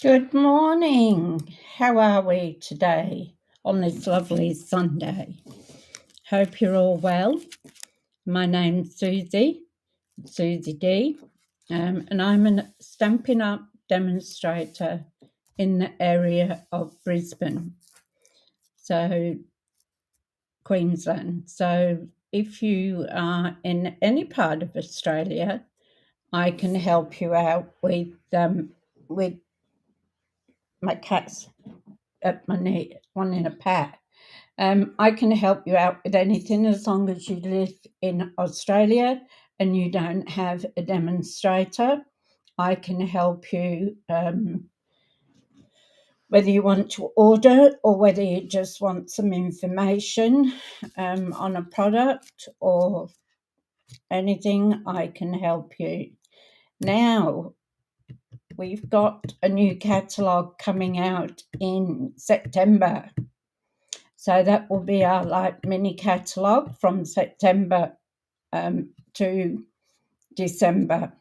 Good morning. How are we today on this lovely Sunday? Hope you're all well. My name's Suzie Dee, and I'm a Stampin' Up demonstrator in the area of Brisbane, so Queensland. So if you are in any part of Australia, I can help you out with my cat's at my knee, one in a pack. I can help you out with anything as long as you live in Australia and you don't have a demonstrator. I can help you whether you want to order or whether you just want some information on a product or anything. I can help you. Now, we've got a new catalogue coming out in September. So that will be our mini catalogue from September to December.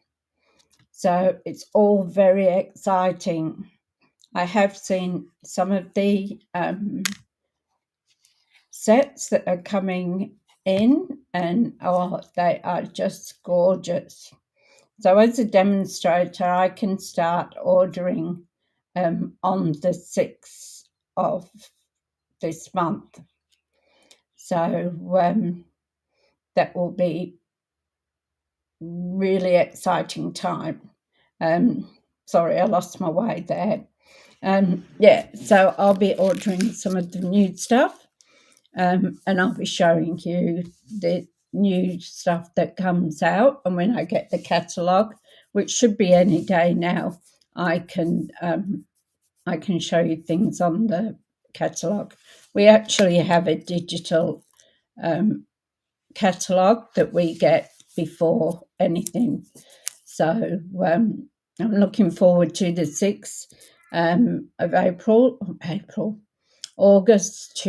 So it's all very exciting. I have seen some of the sets that are coming in, and they are just gorgeous. So as a demonstrator, I can start ordering on the 6th of this month. So that will be really exciting time. Sorry, I lost my way there. So I'll be ordering some of the new stuff, and I'll be showing you the new stuff that comes out. And when I get the catalogue, which should be any day now, I can show you things on the catalogue. We actually have a digital catalogue that we get before anything. So I'm looking forward to the 6th of August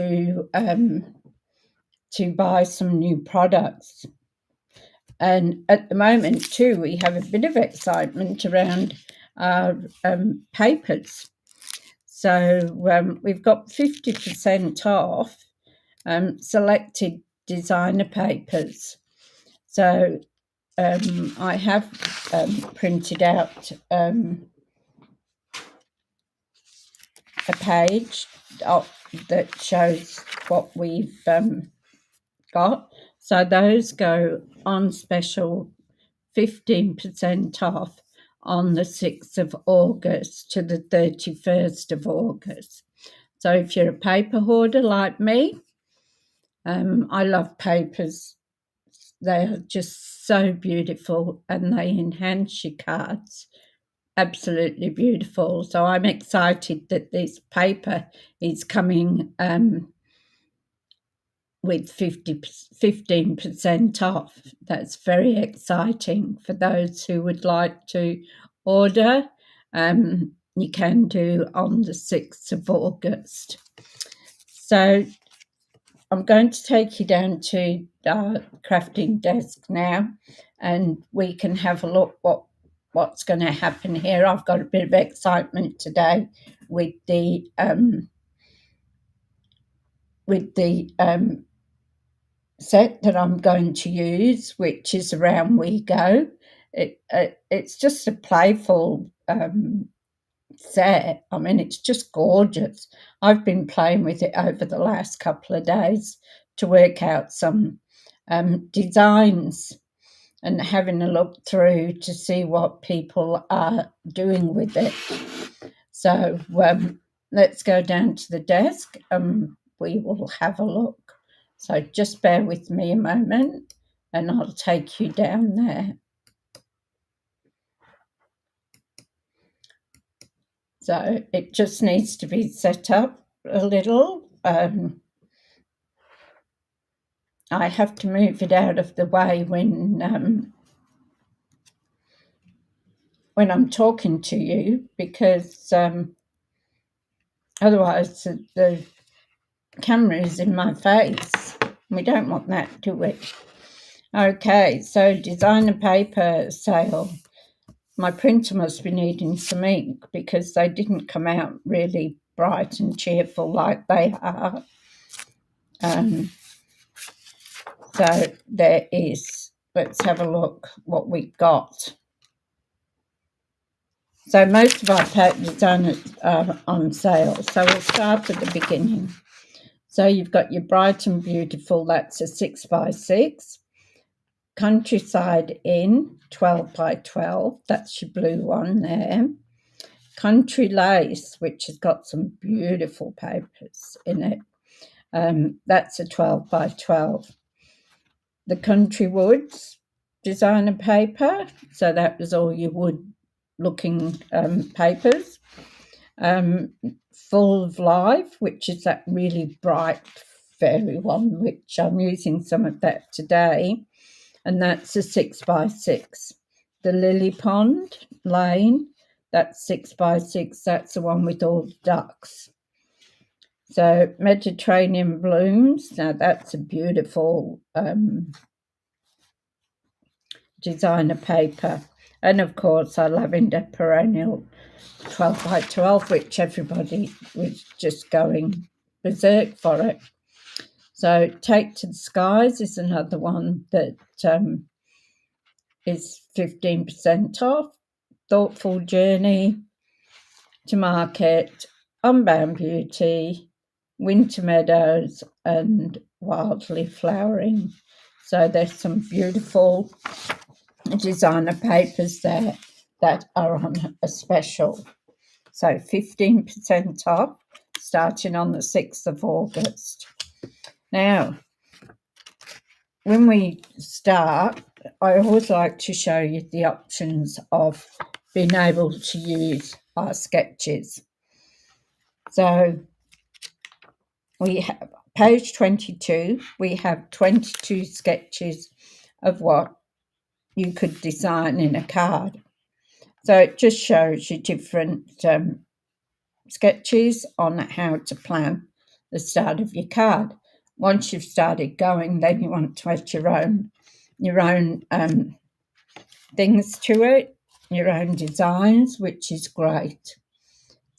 to buy some new products. And at the moment too, we have a bit of excitement around our papers. So we've got 50% off selected designer papers. So I have printed out a page that shows what we've got. So those go on special 15% off on the 6th of August to the 31st of August. So if you're a paper hoarder like me, I love papers. They are just so beautiful and they enhance your cards. Absolutely beautiful. So I'm excited that this paper is coming with 15% off. That's very exciting for those who would like to order. You can do on the 6th of August. So I'm going to take you down to our crafting desk now, and we can have a look what's going to happen here. I've got a bit of excitement today with the set that I'm going to use, which is Around We Go. It's just a playful set. I mean, it's just gorgeous. I've been playing with it over the last couple of days to work out some designs and having a look through to see what people are doing with it. So let's go down to the desk and we will have a look. So just bear with me a moment and I'll take you down there. So it just needs to be set up a little. I have to move it out of the way when I'm talking to you, because otherwise the camera is in my face. We don't want that, do we? Okay, so designer paper sale. my printer must be needing some ink because they didn't come out really bright and cheerful like they are. So there is. Let's have a look what we got. So most of our designers are on sale. So we'll start at the beginning. So you've got your Bright and Beautiful, that's a 6x6. Countryside Inn, 12x12, that's your blue one there. Country Lace, which has got some beautiful papers in it. That's a 12x12. The Country Woods designer paper, so that was all your wood looking papers. Full of Life, which is that really bright fairy one, which I'm using some of that today, and that's a 6x6. The Lily Pond Lane, that's 6x6, that's the one with all the ducks. So Mediterranean Blooms, now that's a beautiful designer paper. And of course our Lavender Perennial 12x12, which everybody was just going berserk for it. So Take to the Skies is another one that is 15% off. Thoughtful Journey to Market, Unbound Beauty, Winter Meadows, and Wildly Flowering. So there's some beautiful designer papers there that are on a special. So 15% off, starting on the 6th of August. Now, when we start, I always like to show you the options of being able to use our sketches. So we have page 22, we have 22 sketches of what you could design in a card. So it just shows you different sketches on how to plan the start of your card. Once you've started going, then you want to add your own things to it, your own designs, which is great.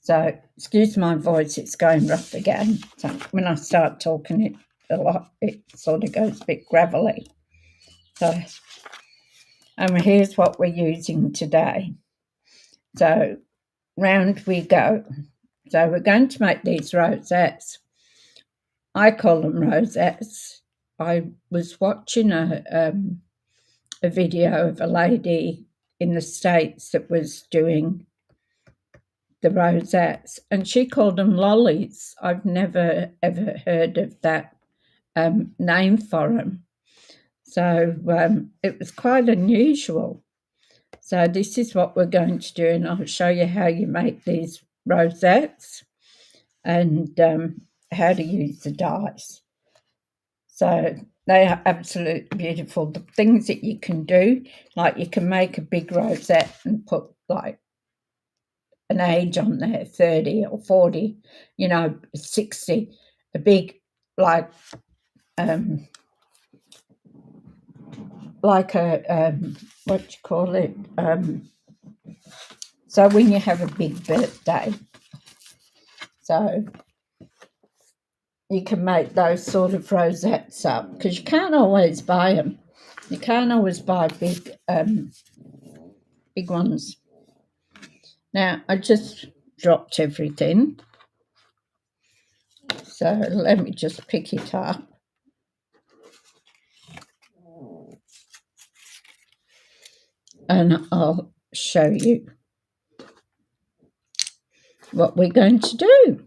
So excuse my voice, it's going rough again. So when I start talking it a lot, it sort of goes a bit gravelly. So and here's what we're using today. So round we go. So we're going to make these rosettes. I call them rosettes. I was watching a video of a lady in the States that was doing the rosettes, and she called them lollies. I've never ever heard of that name for them. So it was quite unusual. So this is what we're going to do, and I'll show you how you make these rosettes and how to use the dies. So they are absolutely beautiful. The things that you can do, like you can make a big rosette and put like an age on there, 30 or 40, 60, a big like a what do you call it? So when you have a big birthday, so you can make those sort of rosettes up, because you can't always buy them. You can't always buy big ones. Now I just dropped everything, so let me just pick it up. And I'll show you what we're going to do.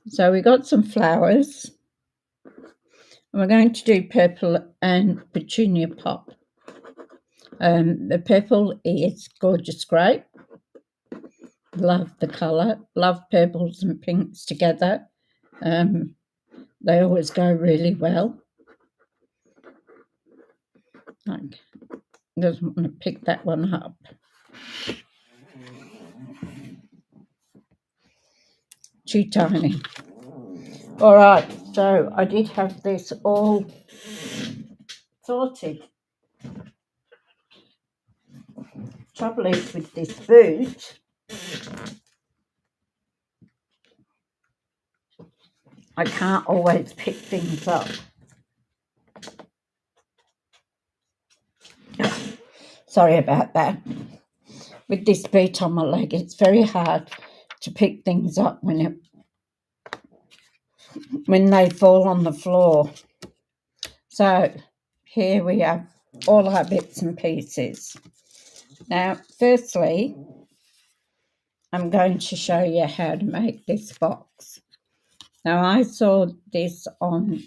So we got some flowers, and we're going to do purple and petunia pop. The purple is Gorgeous Grape. Love the colour. Love purples and pinks together. They always go really well. I doesn't want to pick that one up. Too tiny. All right, so I did have this all sorted. Trouble is with this boot, I can't always pick things up. Sorry about that. With this boot on my leg, it's very hard to pick things up when they fall on the floor. So here we have all our bits and pieces. Now, firstly, I'm going to show you how to make this box. Now, I saw this on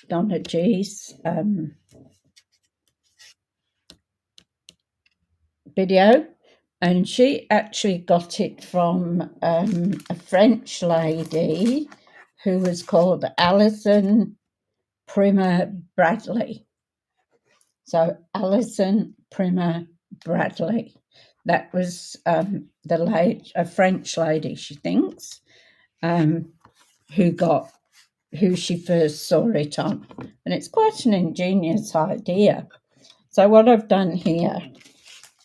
Donna G's video, and she actually got it from a French lady who was called Alison Primer Bradley. So Alison Primer Bradley. That was a French lady, she thinks, who she first saw it on. And it's quite an ingenious idea. So what I've done here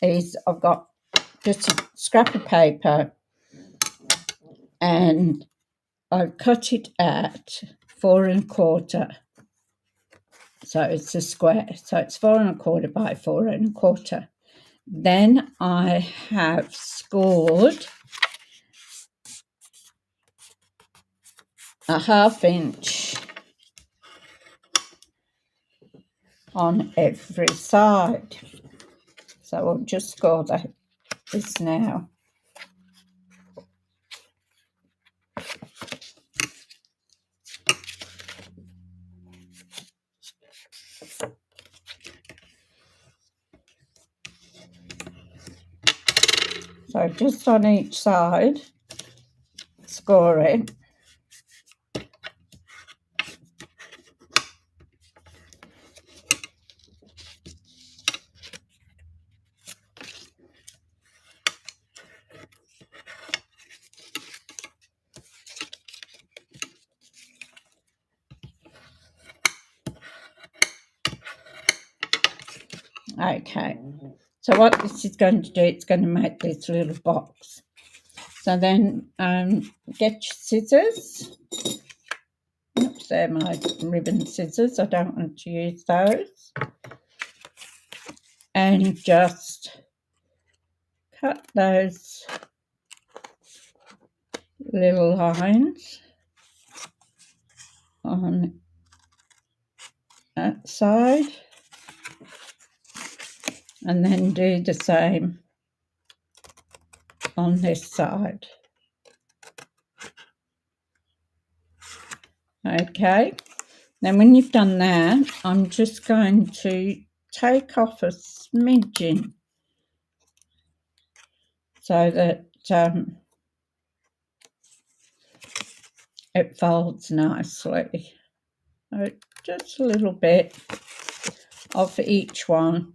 is I've got just a scrap of paper and I've cut it at 4 1/4. So it's a square. So it's 4 1/4 by 4 1/4. Then I have scored a 1/2 inch on every side. So I'll just score this now. So just on each side, score it. Okay, so what this is going to do, it's going to make this little box. So then get your scissors. Oops, they're my ribbon scissors. I don't want to use those. And just cut those little lines on that side. And then do the same on this side. Okay, then when you've done that, I'm just going to take off a smidgen so that it folds nicely. So just a little bit of each one.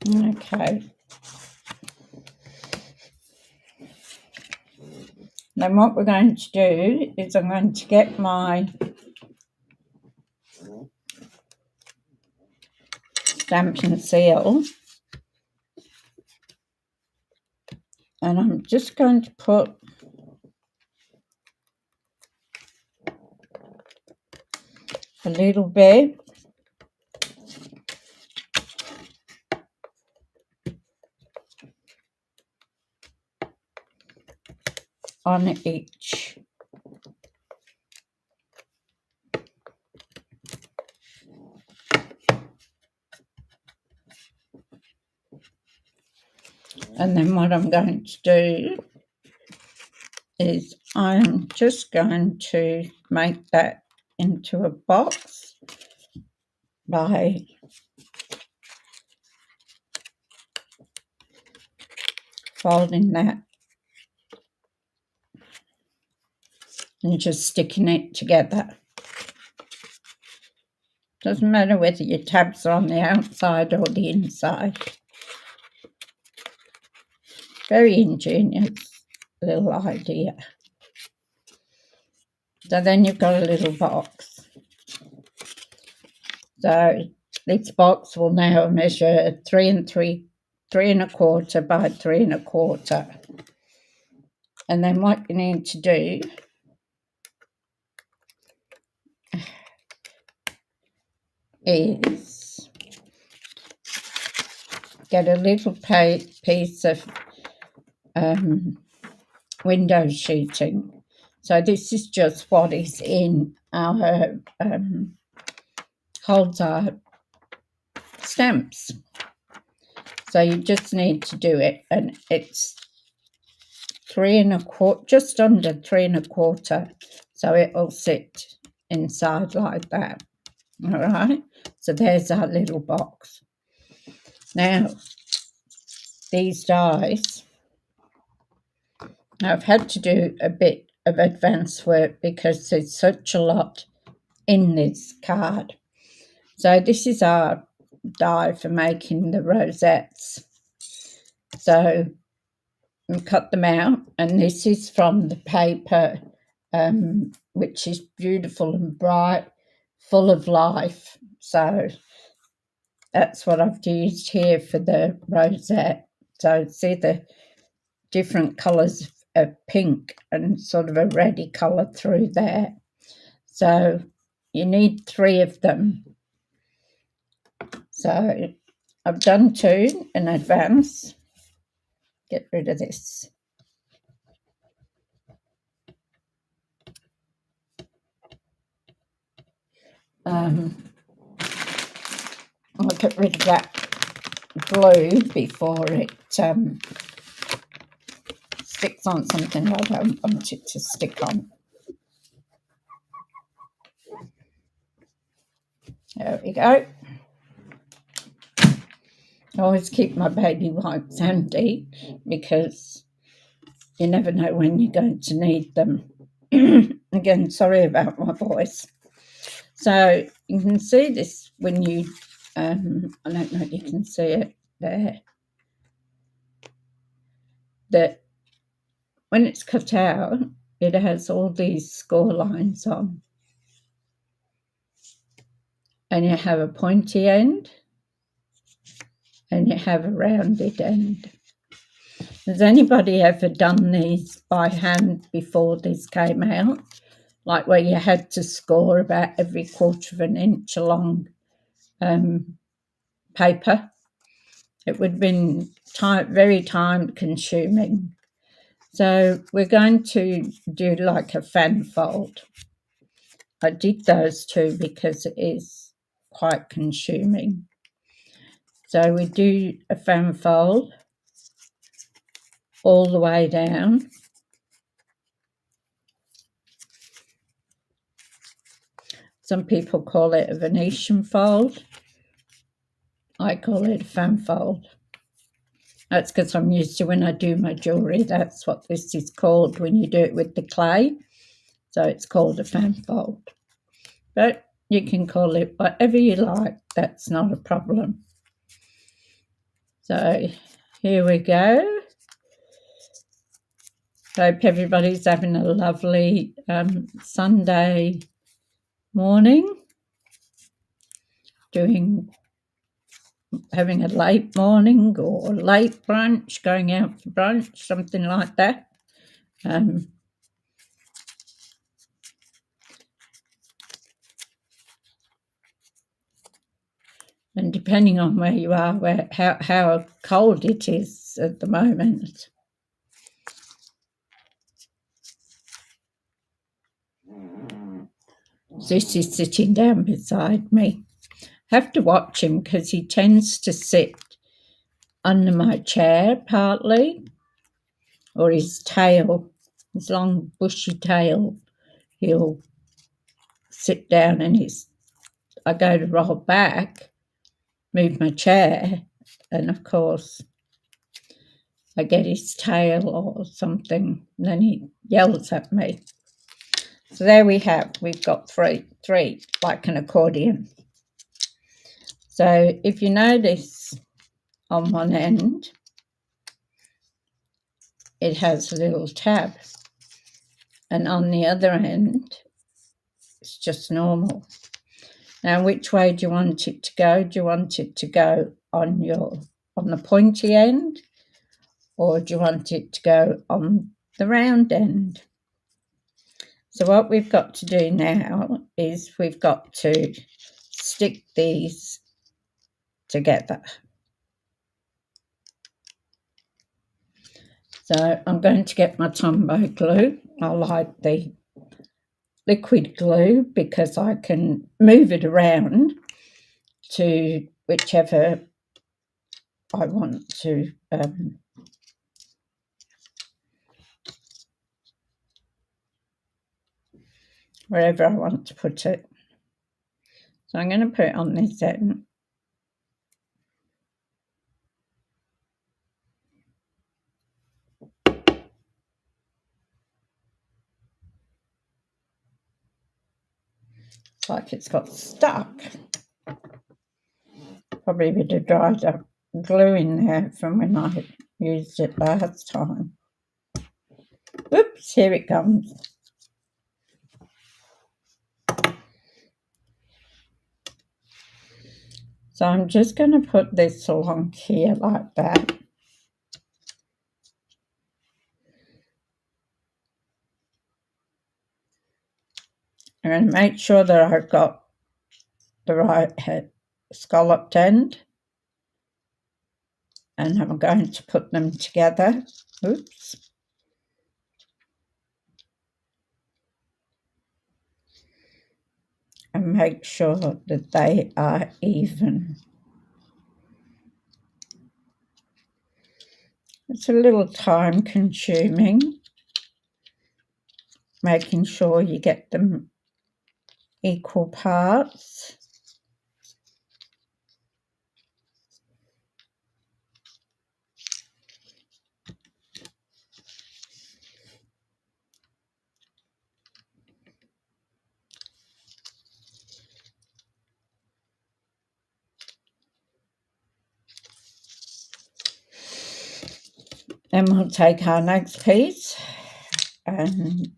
Okay. Then what we're going to do is I'm going to get my stamp and seal, and I'm just going to put a little bit on each. And then what I'm going to do is I'm just going to make that into a box by folding that and just sticking it together. Doesn't matter whether your tabs are on the outside or the inside. Very ingenious little idea. So then you've got a little box. So this box will now measure 3 1/4 by 3 1/4. And then what you need to do is get a little piece of window sheeting. So this is just what is in our holds our stamps. So you just need to do it, and it's 3 1/4, just under 3 1/4. So it will sit inside like that. All right. So there's our little box. Now, these dies, I've had to do a bit of advanced work because there's such a lot in this card. So this is our die for making the rosettes. So we cut them out, and this is from the paper, which is beautiful and bright, full of life. So that's what I've used here for the rosette. So see the different colours of pink and sort of a reddy colour through there. So you need 3 of them. So I've done 2 in advance. Get rid of this. I'll get rid of that glue before it sticks on something I don't want it to stick on. There we go. I always keep my baby wipes handy because you never know when you're going to need them. Again, sorry about my voice. So you can see this when you, I don't know if you can see it there, that when it's cut out, it has all these score lines on. And you have a pointy end and you have a rounded end. Has anybody ever done these by hand before this came out? Like where you had to score about every 1/4 of an inch along paper? It would have been very time consuming. So we're going to do like a fan fold. I did those 2 because it is quite consuming. So we do a fan fold all the way down. Some people call it a Venetian fold. I call it a fan fold. That's because I'm used to when I do my jewellery, that's what this is called when you do it with the clay. So it's called a fan fold. But you can call it whatever you like. That's not a problem. So here we go. Hope everybody's having a lovely Sunday morning. Having a late morning or late brunch, going out for brunch, something like that. And depending on where you are, how cold it is at the moment. This is sitting down beside me. Have to watch him because he tends to sit under my chair partly, or his tail, his long bushy tail. He'll sit down and I go to roll back, move my chair, and of course I get his tail or something, and then he yells at me. So there we've got three, like an accordion. So if you notice on one end, it has a little tab, and on the other end it's just normal. Now, which way do you want it to go? Do you want it to go on the pointy end, or do you want it to go on the round end? So what we've got to do now is we've got to stick these together. So I'm going to get my Tombow glue. I like the liquid glue because I can move it around to whichever I want to wherever I want to put it. So I'm going to put it on this end. It's like it's got stuck. Probably a bit of dried up glue in there from when I used it last time. Oops, here it comes. So I'm just going to put this along here like that. I'm going to make sure that I've got the right scalloped end, and I'm going to put them together. Oops. And make sure that they are even. It's a little time consuming, making sure you get them equal parts. Then we'll take our next piece and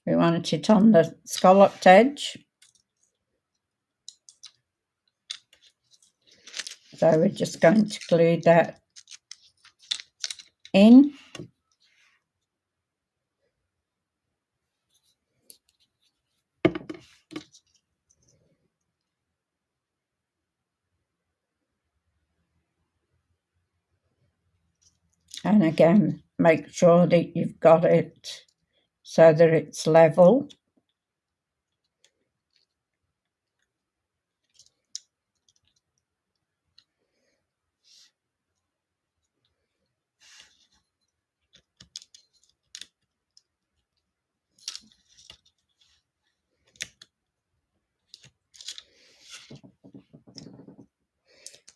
we want it on the scalloped edge. So we're just going to glue that in. And again, make sure that you've got it so that it's level.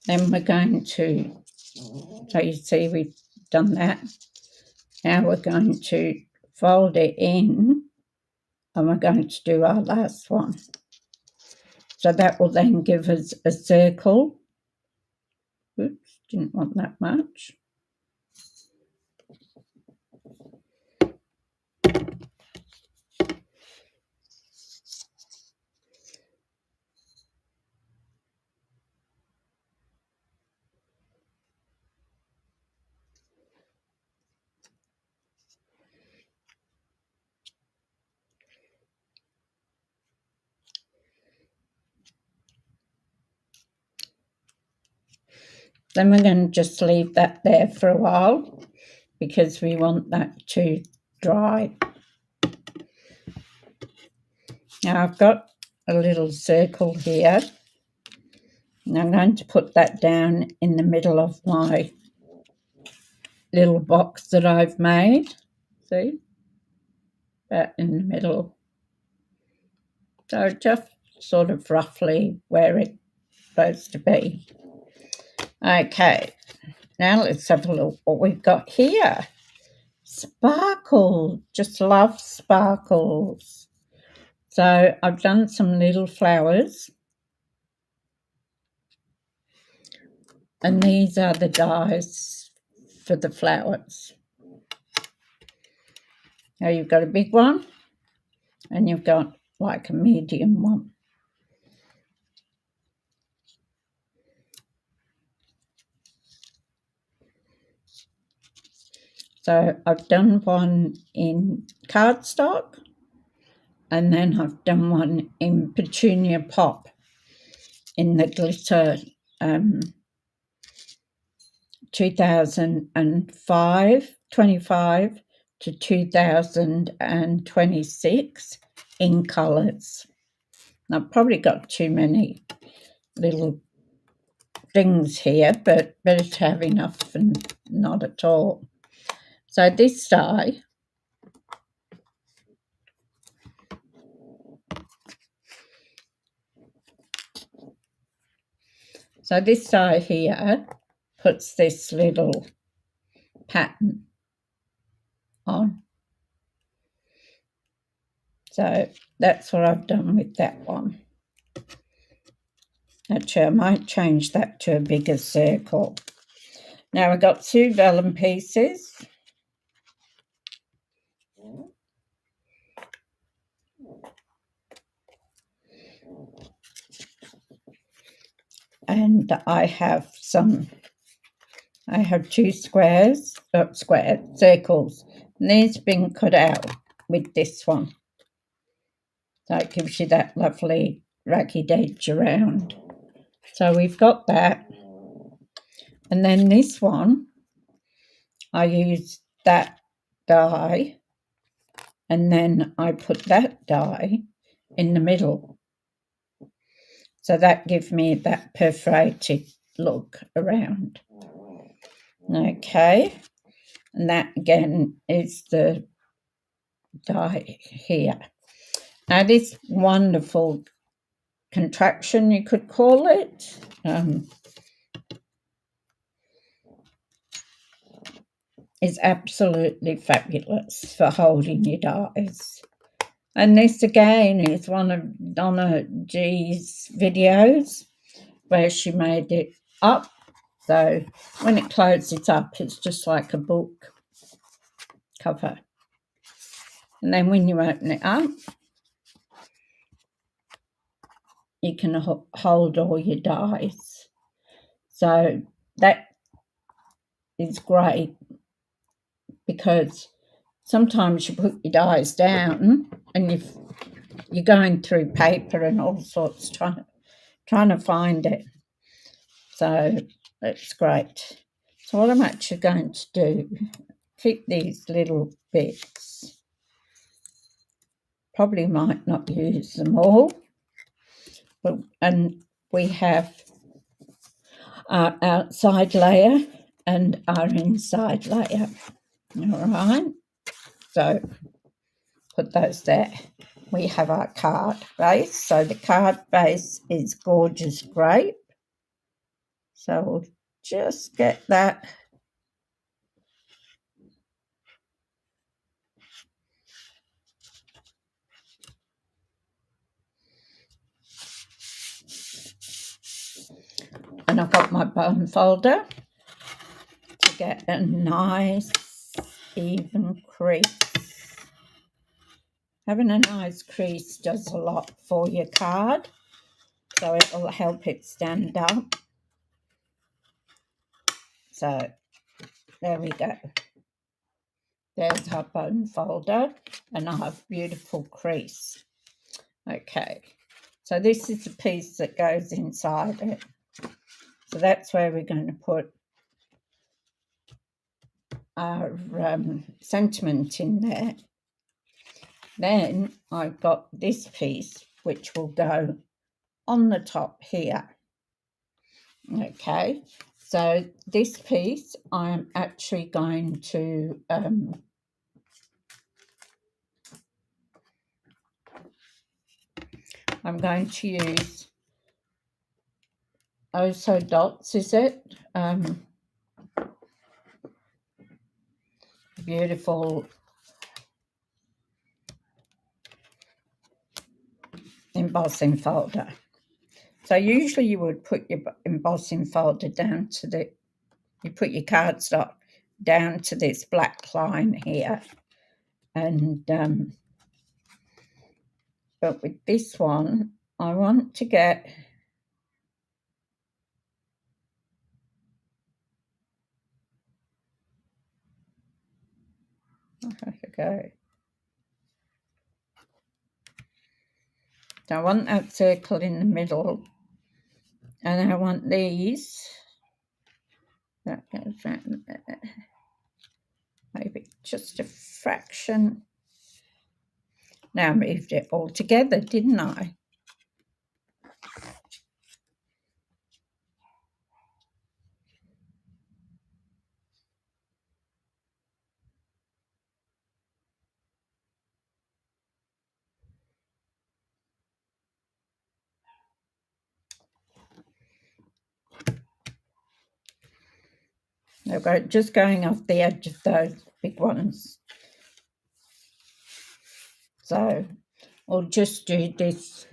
Then we're going to, so you see we've done that. Now we're going to fold it in and we're going to do our last one. So that will then give us a circle. Oops, didn't want that much. Then we're going to just leave that there for a while because we want that to dry. Now I've got a little circle here, and I'm going to put that down in the middle of my little box that I've made. See? That in the middle. So just sort of roughly where it's supposed to be. Okay, now let's have a look what we've got here. Sparkle, just love sparkles. So I've done some little flowers And these are the dies for the flowers. Now you've got a big one and you've got like a medium one. So I've done one in cardstock, and then I've done one in Petunia Pop in the glitter 25 to 2026 in colours. I've probably got too many little things here, but better to have enough than not at all. So this die, here puts this little pattern on. So that's what I've done with that one. Actually, I might change that to a bigger circle. Now I've got 2 vellum pieces. And I have 2 circles. And these have been cut out with this one. So it gives you that lovely ragged edge around. So we've got that. And then this one, I used that die, and then I put that die in the middle. So that gives me that perforated look around. Okay. And that again is the die here. Now this wonderful contraction, you could call it, is absolutely fabulous for holding your dies. And this again is one of Donna G's videos where she made it up. So when it closes up, it's just like a book cover. And then when you open it up, you can hold all your dies. So that is great, because sometimes you put your dies down and you're going through paper and all sorts trying to find it. So it's great. So what I'm actually going to do, keep these little bits. Probably might not use them all. And we have our outside layer and our inside layer. All right. So put those there. We have our card base. So the card base is Gorgeous Grape. So we'll just get that. And I've got my bone folder to get a nice even crease. Having a nice crease does a lot for your card, so it will help it stand up. So there we go. There's our bone folder and our beautiful crease. Okay, so this is the piece that goes inside it. So that's where we're going to put our sentiment in there. Then I've got this piece which will go on the top here. Okay, so this piece I'm actually going to use Oh So Dots, is it? Beautiful embossing folder. So usually you would put your embossing folder down to you put your cardstock down to this black line here. And but with this one, I want to get go. So I want that circle in the middle, and I want these. That goes round there. Maybe just a fraction. Now I moved it all together, didn't I? They're just going off the edge of those big ones. So we'll just do this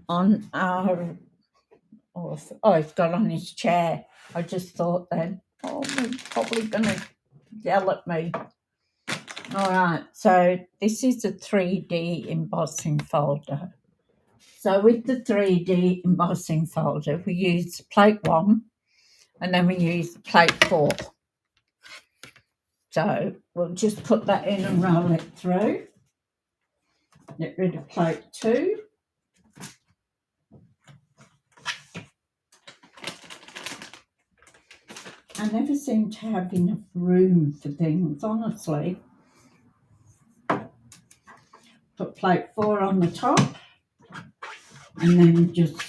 on our... Oh, he's got on his chair. I just thought then, oh, he's probably going to yell at me. All right, so this is a 3D embossing folder. So with the 3D embossing folder, we use plate 1 and then we use plate 4. So we'll just put that in and roll it through. Get rid of plate 2. I never seem to have enough room for things, honestly. Put plate 4 on the top and then just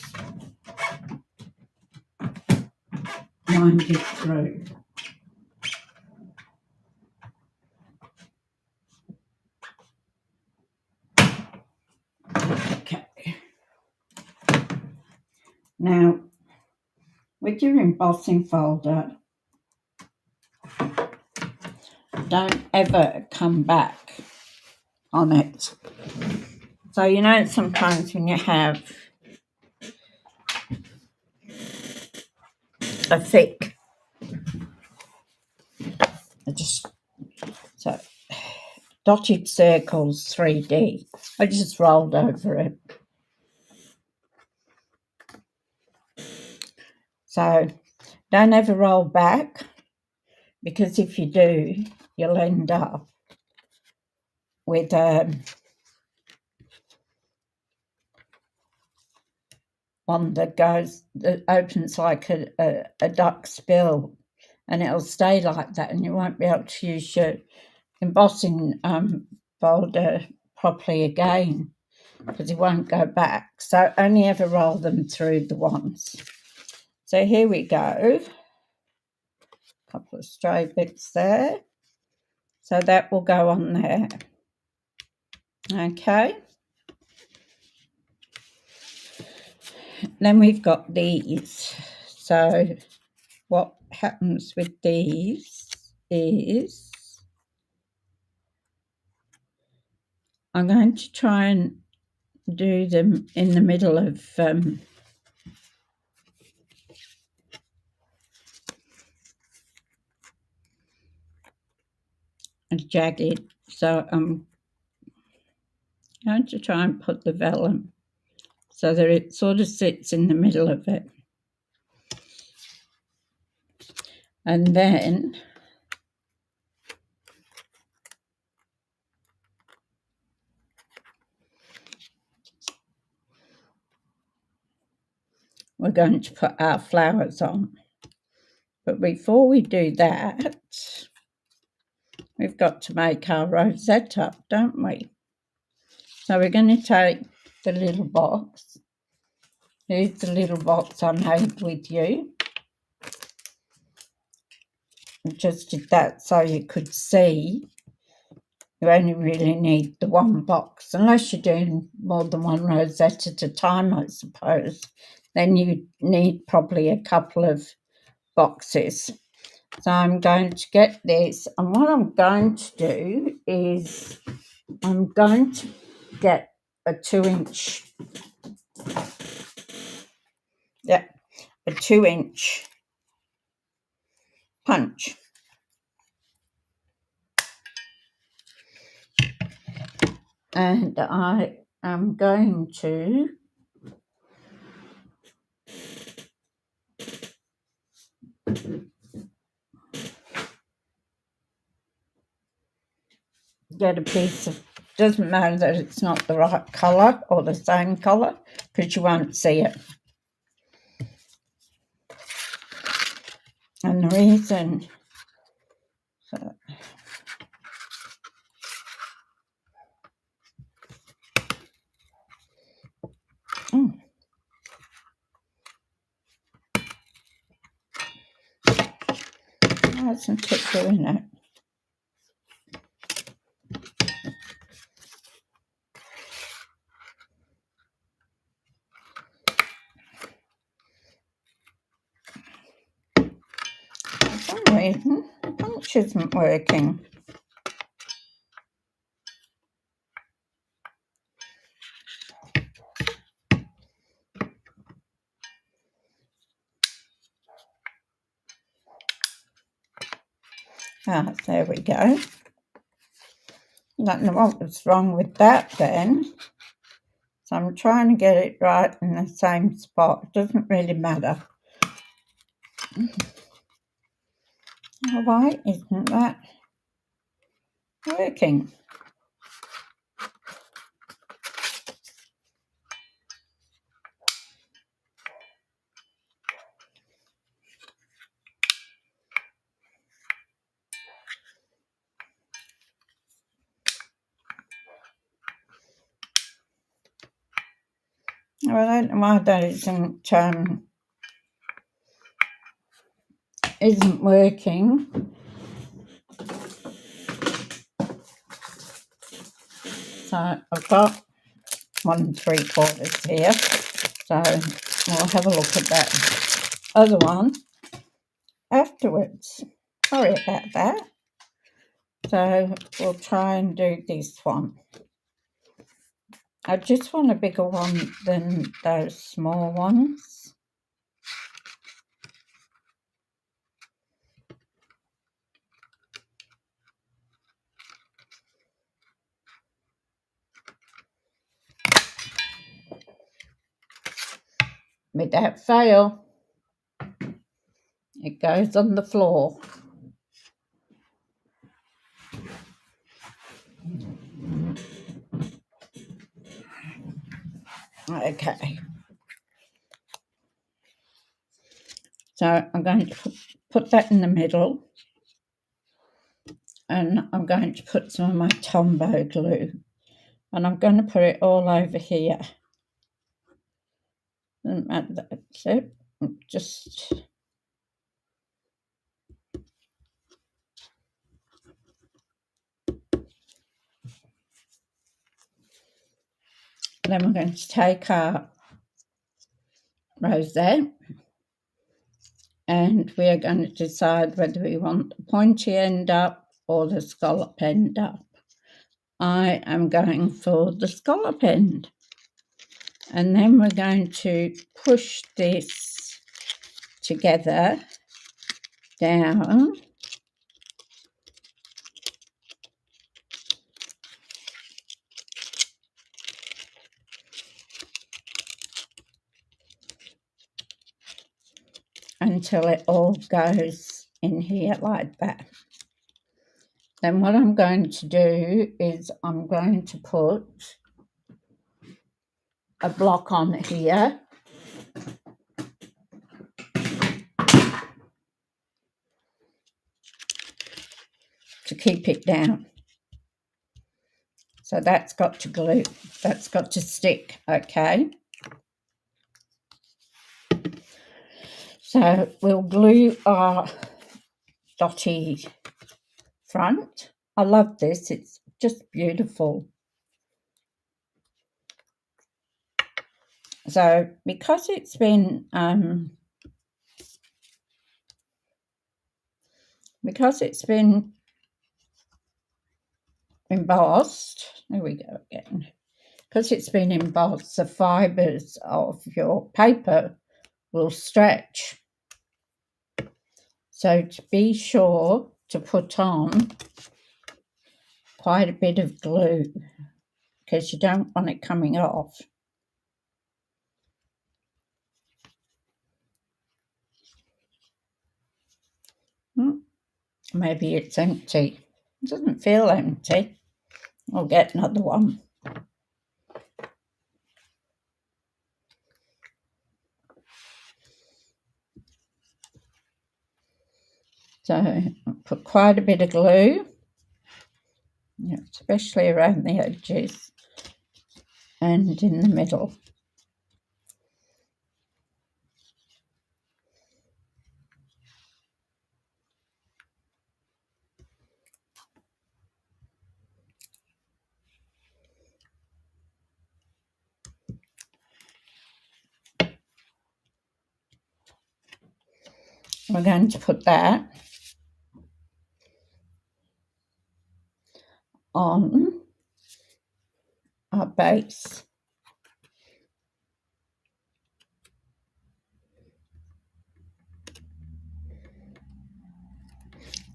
wind it through. Okay. Now, with your embossing folder, don't ever come back on it. So you know sometimes when you have a thick, so dotted circles 3D, I just rolled over it. So don't ever roll back, because if you do, you'll end up with one that opens like a duck's bill, and it'll stay like that, and you won't be able to use your embossing folder properly again, because it won't go back. So only ever roll them through the ones. So here we go. A couple of stray bits there. So that will go on there. Okay. Then we've got these. So what happens with these is I'm going to try and do them in the middle of jagged. So I'm going to try and put the vellum so that it sort of sits in the middle of it. And then we're going to put our flowers on. But before we do that, we've got to make our rosette up, don't we? So we're going to take the little box. Here's the little box I made with you. I just did that so you could see. You only really need the one box, unless you're doing more than one rosette at a time, I suppose. Then you need probably a couple of boxes. So I'm going to get this, and what I'm going to do is I'm going to get a 2-inch Yeah, a 2-inch punch. And I am going to get a piece of, doesn't matter that it's not the right colour or the same colour, because you won't see it. And the reason, so, why isn't it doing it? For some reason, the punch isn't working. Ah, there we go. I don't know what was wrong with that then. So I'm trying to get it right in the same spot. It doesn't really matter. Why isn't that working? Well, I don't know why that isn't working. So I've got 1 3/4 here. So we'll have a look at that other one afterwards. Sorry about that. So we'll try and do this one. I just want a bigger one than those small ones. Without fail, it goes on the floor. Okay. So I'm going to put that in the middle, and I'm going to put some of my Tombow glue, and I'm going to put it all over here. Doesn't matter, that's it. Just then we're going to take our rosette, and we are going to decide whether we want the pointy end up or the scallop end up. I am going for the scallop end. And then we're going to push this together down. Until it all goes in here like that. Then what I'm going to do is I'm going to put a block on here to keep it down. So that's got to glue, that's got to stick, okay? So we'll glue our dotty front. I love this, it's just beautiful. So because it's been embossed, there we go again. Because it's been embossed, the fibres of your paper will stretch. So to be sure to put on quite a bit of glue, because you don't want it coming off. Maybe it's empty. It doesn't feel empty. I'll get another one. So I'll put quite a bit of glue, especially around the edges and in the middle. We're going to put that on our base.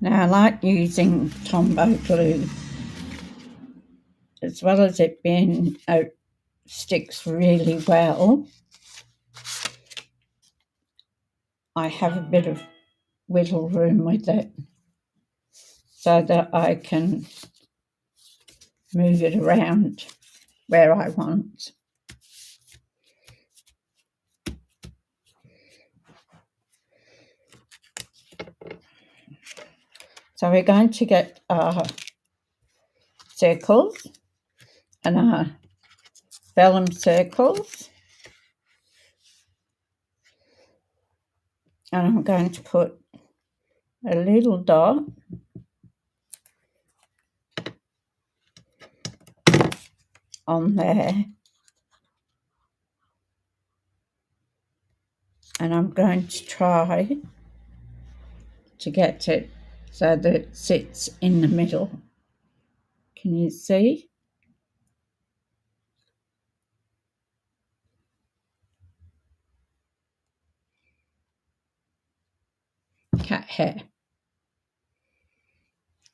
Now I like using Tombow glue, as well as it being sticks really well. I have a bit of wiggle room with it so that I can move it around where I want. So we're going to get our circles and our vellum circles, and I'm going to put a little dot on there, and I'm going to try to get it so that it sits in the middle. Can you see? Cat hair.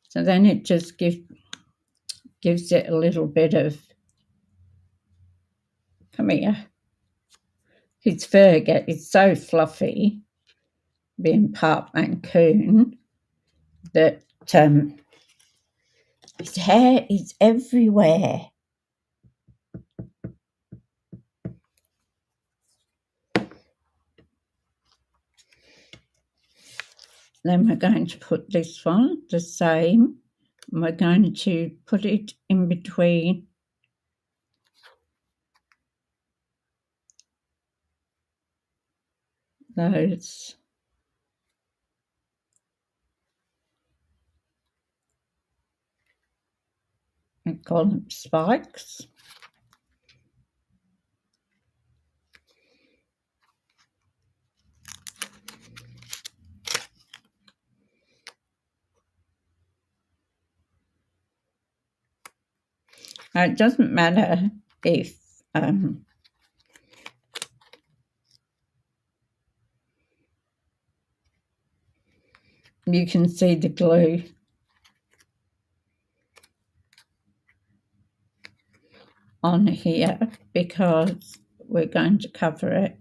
So then it just gives it a little bit of, come here. His fur is so fluffy, being part Mancoon, that his hair is everywhere. Then we're going to put this one the same, and we're going to put it in between those. I call them spikes. Now, it doesn't matter if you can see the glue on here, because we're going to cover it.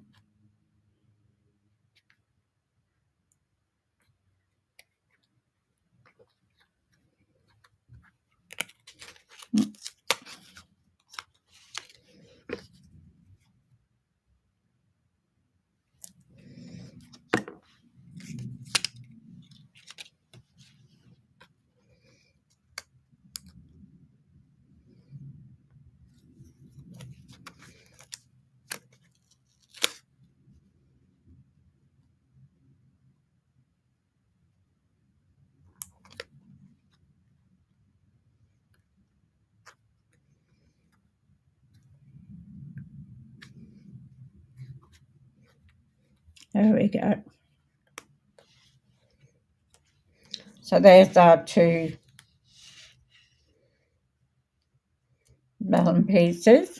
There we go. So there's our two vellum pieces.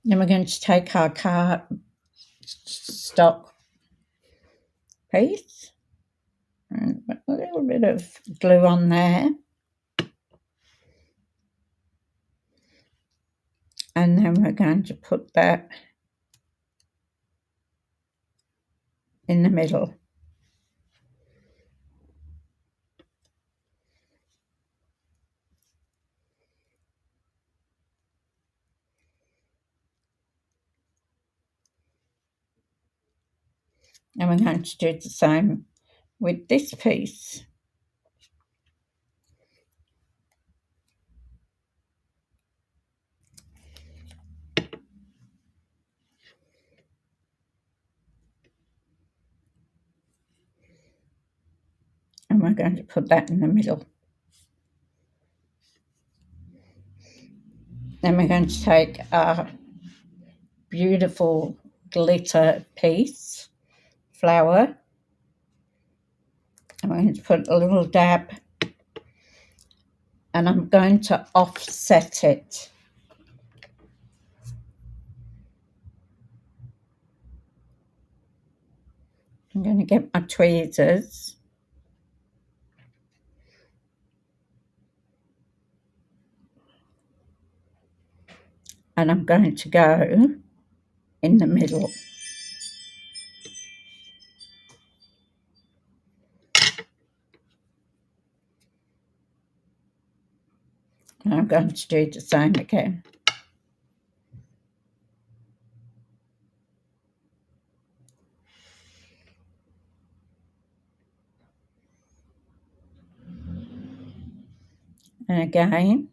Then we're going to take our cardstock piece and put a little bit of glue on there. And then we're going to put that in the middle. And we're going to do the same with this piece. And we're going to put that in the middle. Then we're going to take our beautiful glitter piece, flower, and we're going to put a little dab, and I'm going to offset it. I'm going to get my tweezers and I'm going to go in the middle. And I'm going to do the same again. And again.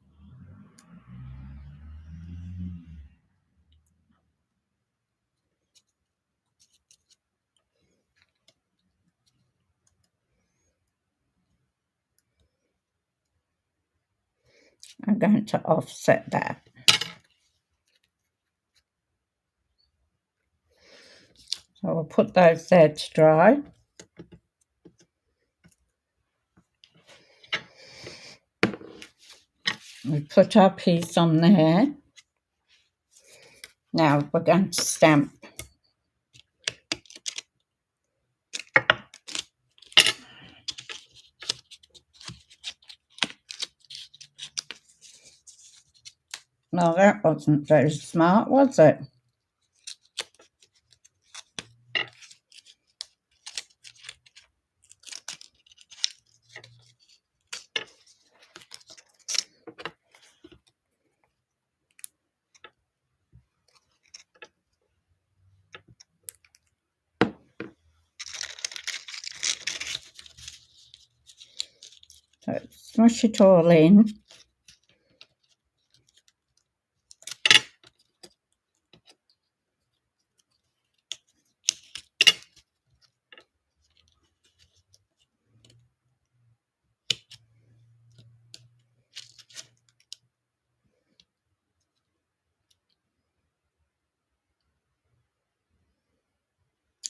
I'm going to offset that. So we'll put those there to dry. We put our piece on there. Now we're going to stamp. Well, that wasn't very smart, was it? So smush it all in.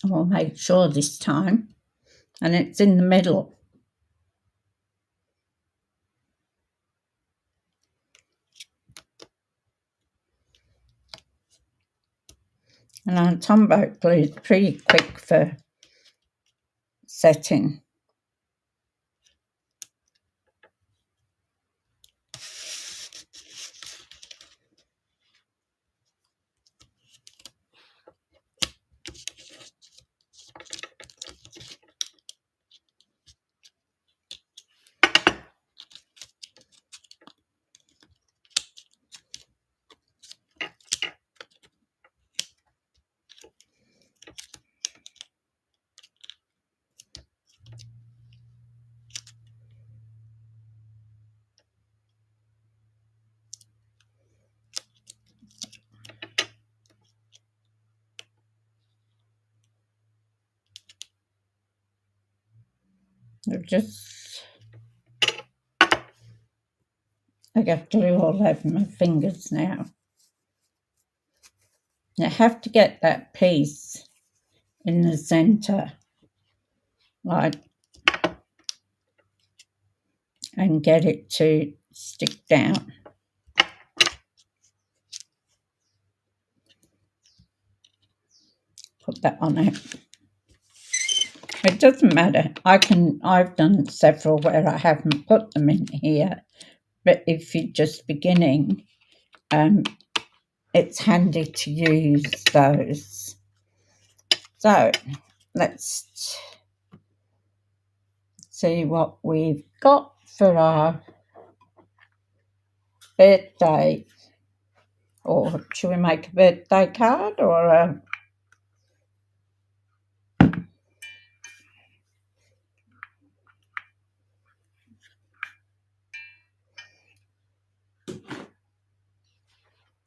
And we'll make sure this time, and it's in the middle. And our Tombow glue is pretty quick for setting. I got glue all over my fingers now. You have to get that piece in the center, like, and get it to stick down. put that on it. It doesn't matter. I've done several where I haven't put them in here, but if you're just beginning, it's handy to use those. So let's see what we've got for our birthday. Or should we make a birthday card or a...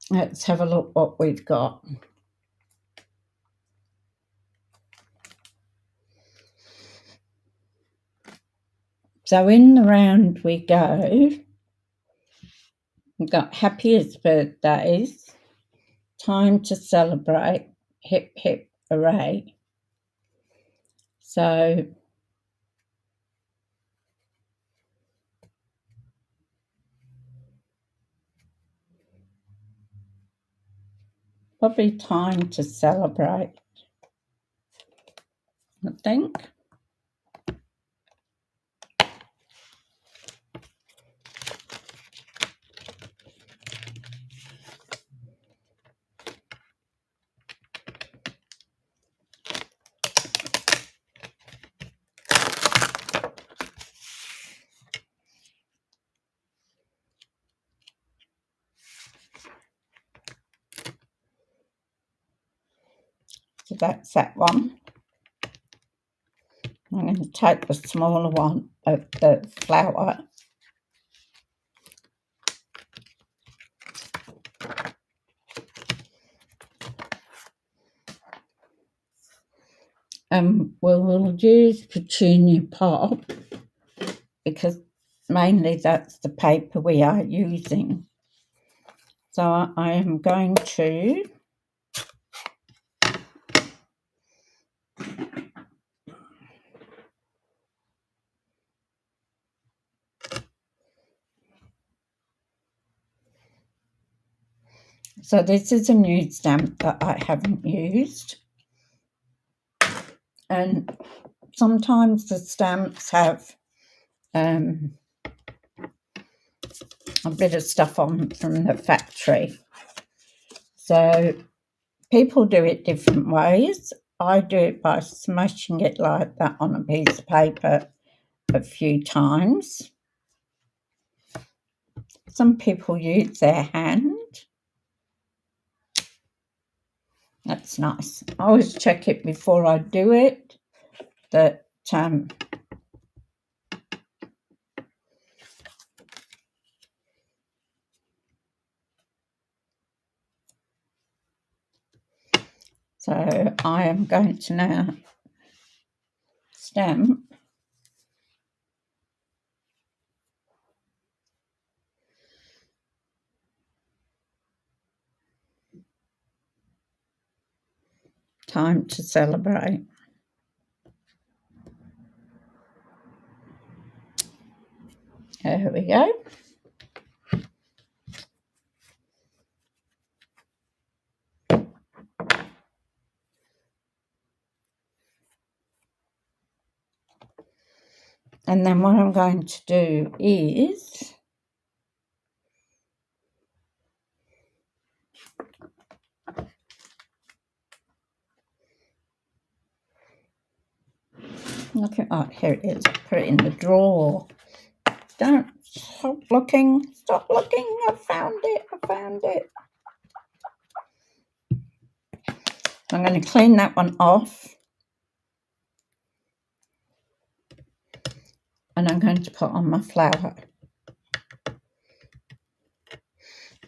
Let's have a look what we've got. So in the round we go. We've got happiest birthdays, time to celebrate, hip hip hooray. So probably time to celebrate, I think. So that's that one. I'm going to take the smaller one of the flower. We'll use Petunia Pop because mainly that's the paper we are using. So I am going to so this is a new stamp that I haven't used. And sometimes the stamps have a bit of stuff on from the factory. So people do it different ways. I do it by smashing it like that on a piece of paper a few times. Some people use their hand. That's nice. I always check it before I do it that so I am going to now stamp time to celebrate. There we go. And then what I'm going to do is look at, oh, here it is. Put it in the drawer. Don't stop looking. Stop looking. I found it. I found it. I'm going to clean that one off. And I'm going to put on my flower.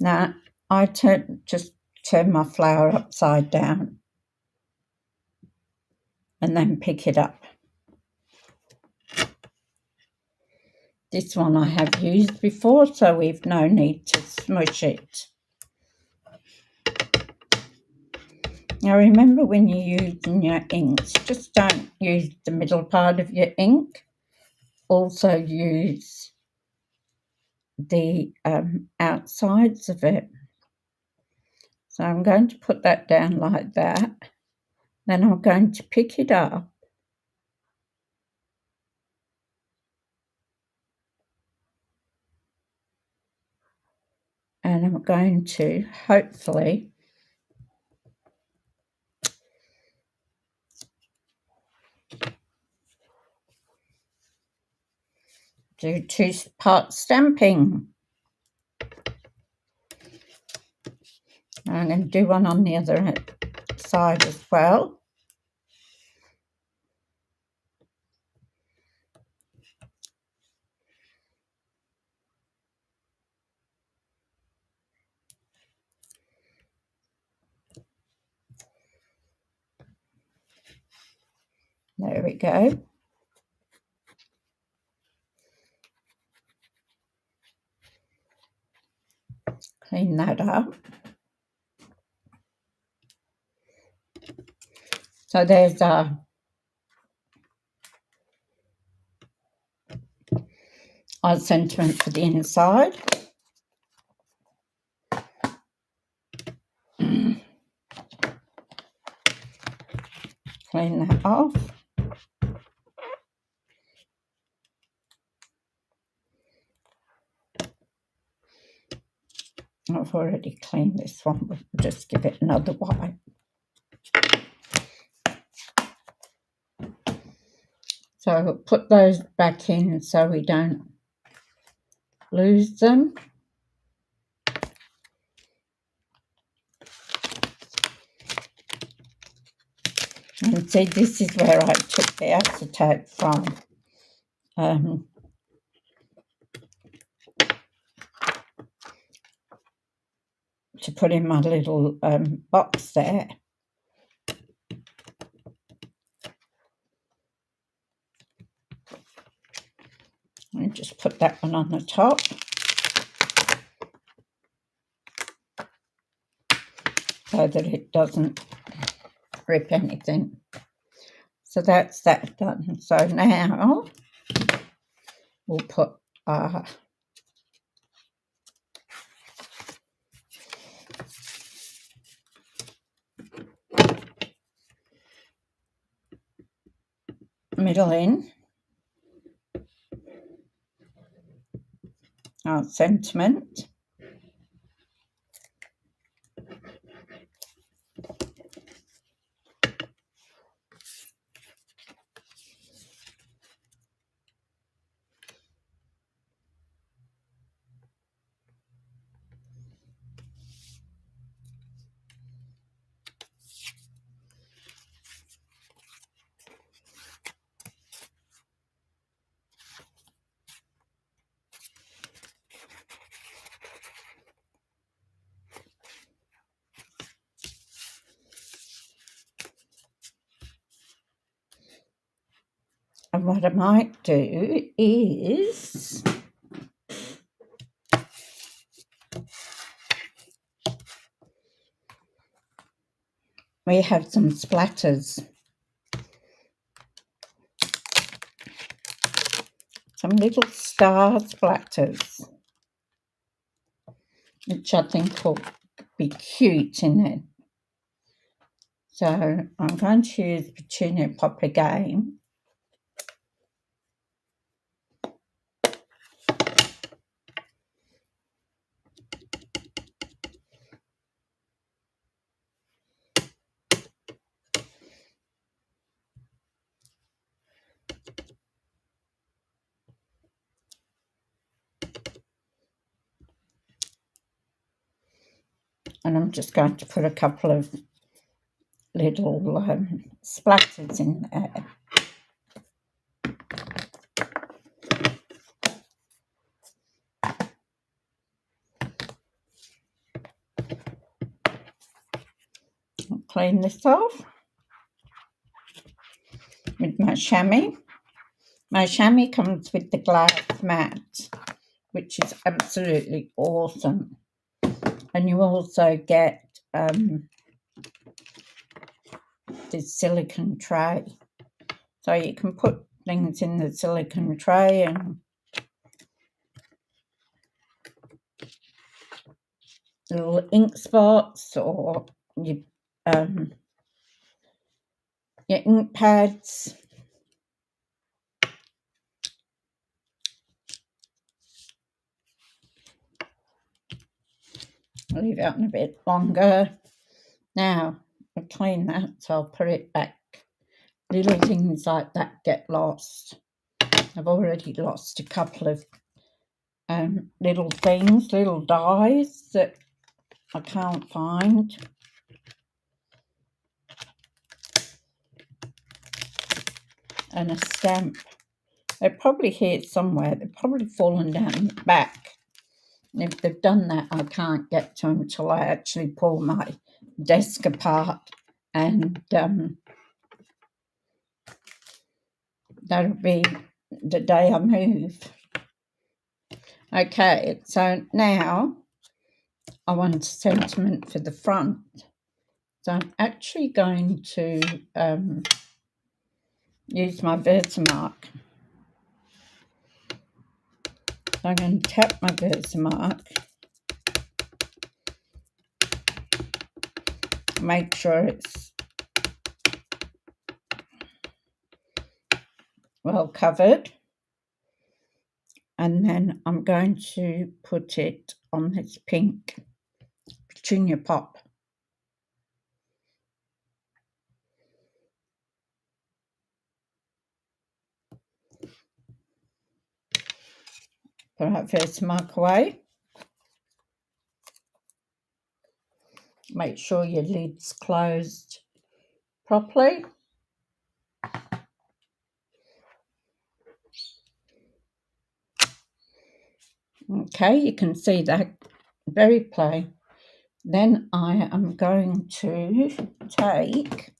Now, I just turn my flower upside down and then pick it up. This one I have used before, so we've no need to smush it. Now, remember when you're using your inks, just don't use the middle part of your ink. Also use the outsides of it. So I'm going to put that down like that. Then I'm going to pick it up and I'm going to hopefully do 2-part stamping. I'm going to do one on the other side as well. There we go. Clean that up. So there's our sentiment for the inside. Clean that off. I've already cleaned this one, but we'll just give it another wipe. So I'll put those back in so we don't lose them. And see, this is where I took the acetate from. To put in my little box there. And just put that one on the top. So that it doesn't rip anything. So that's that done. So now we'll put middle in, our sentiment. And what I might do is we have some splatters. Some little star splatters, which I think will be cute in it. So I'm going to use Petunia Pop again. And I'm just going to put a couple of little splatters in there. I'll clean this off with my chamois. My chamois comes with the glass mat, which is absolutely awesome. And you also get this silicone tray. So you can put things in the silicone tray and little ink spots or you your ink pads. Leave it on a bit longer. Now, I'll clean that, so I'll put it back. Little things like that get lost. I've already lost a couple of little things, little dies that I can't find. And a stamp. They're probably here somewhere. They're probably fallen down the back. And if they've done that, I can't get to them until I actually pull my desk apart. And that'll be the day I move. Okay, so now I want a sentiment for the front. So I'm actually going to use my Versamark. So I'm going to tap my Versamark. Make sure it's well covered. And then I'm going to put it on this pink Petunia Pop. Put that Versamark away. Make sure your lid's closed properly. Okay, you can see that very plain. Then I am going to take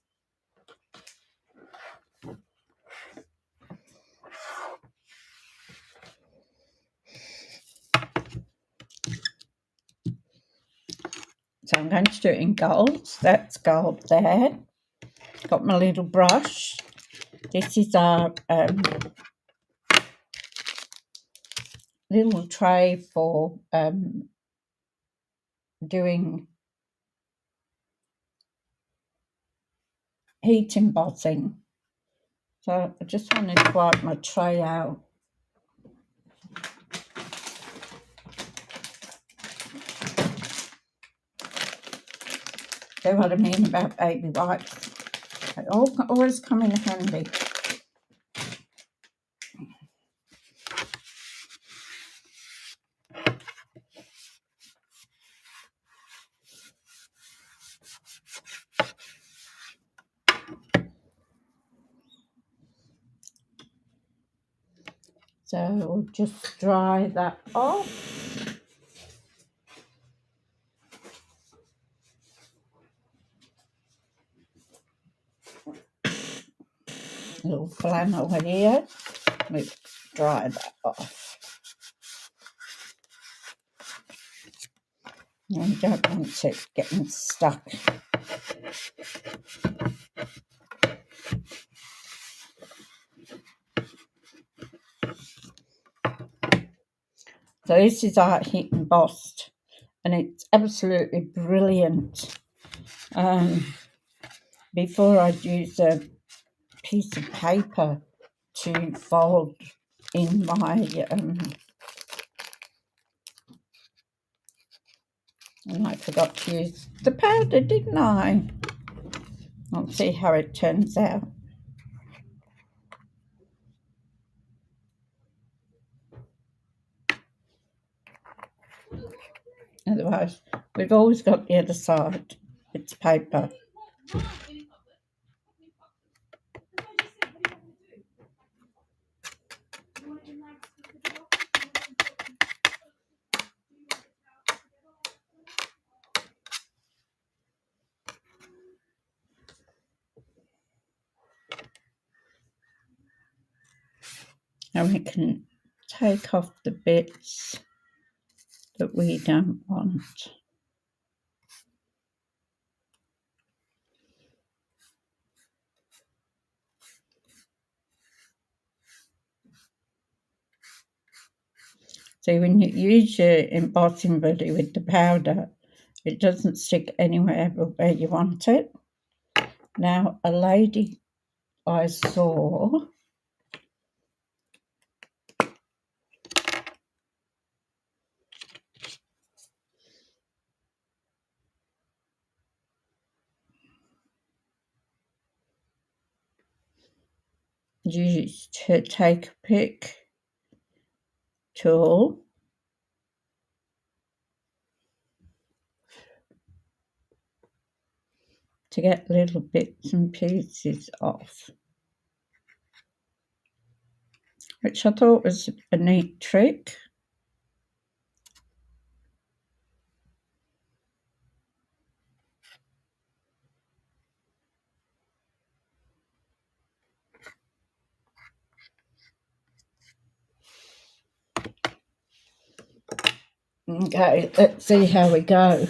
so I'm going to do it in gold. That's gold there. Got my little brush. This is our little tray for doing heat embossing. So I just wanted to wipe my tray out. See what I mean about baby wipes? They always come in handy. So we'll just dry that off. A little flannel here. We'll dry that off. And you don't want it getting stuck. So this is our heat embossed, and it's absolutely brilliant. Before I'd use a piece of paper to fold in my and I forgot to use the powder, didn't I? I'll see how it turns out. Otherwise, we've always got the other side. It's paper. And we can take off the bits that we don't want. See, when you use your embossing buddy with the powder, it doesn't stick anywhere but where you want it. Now, a lady I saw used to take a pick tool to get little bits and pieces off, which I thought was a neat trick. Okay, let's see how we go.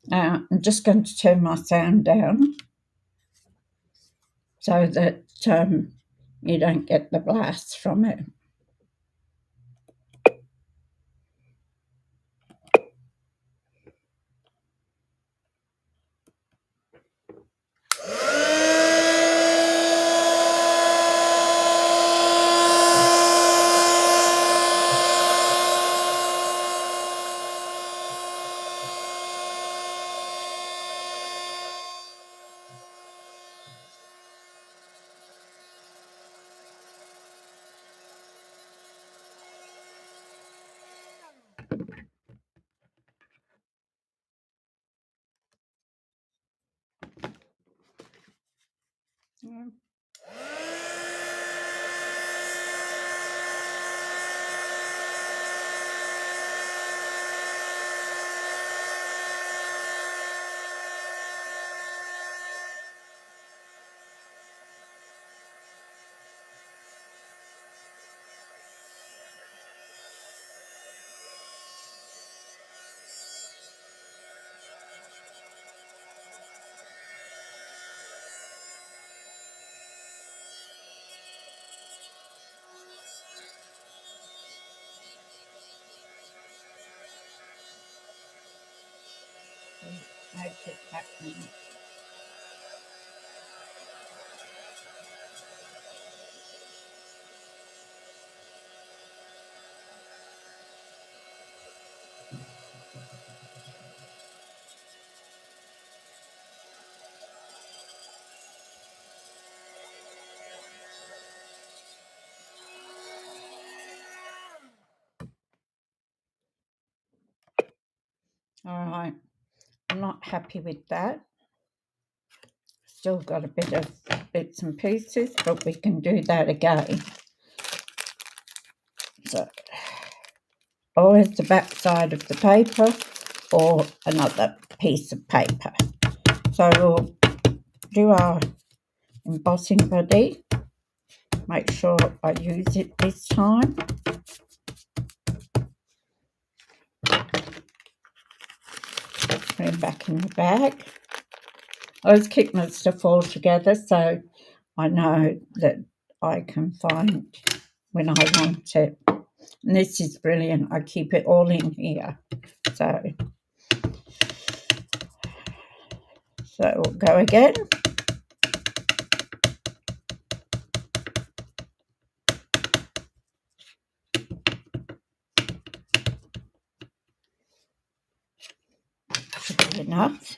Now, I'm just going to turn my sound down so that you don't get the blast from it. Make it happening. All right, I'm not happy with that. Still got a bit of bits and pieces, but we can do that again. So, always the back side of the paper or another piece of paper. So we'll do our embossing buddy. Make sure I use it this time. Put it back in the bag. I always keep my stuff all together so I know that I can find when I want it. And this is brilliant. I keep it all in here. So we'll go again. Should be enough.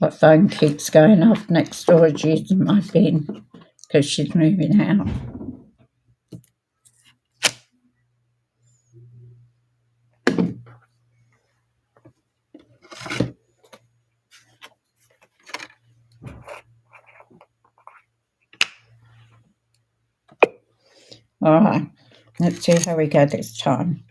My phone keeps going off next door using my bin because she's moving out. All right, let's see how we go this time.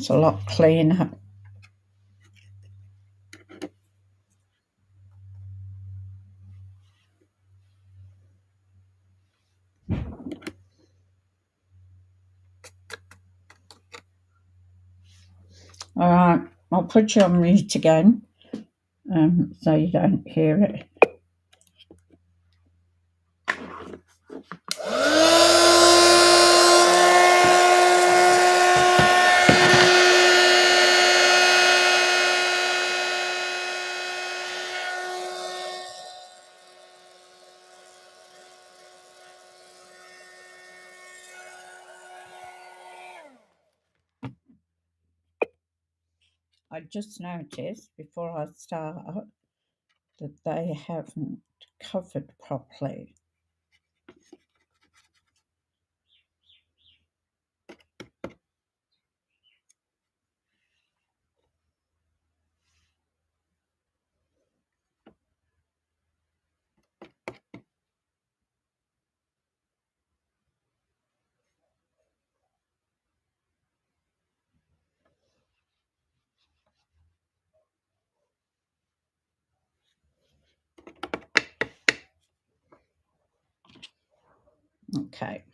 It's a lot cleaner. All right, I'll put you on mute again, so you don't hear it. I just noticed before I start that they haven't covered properly. Okay.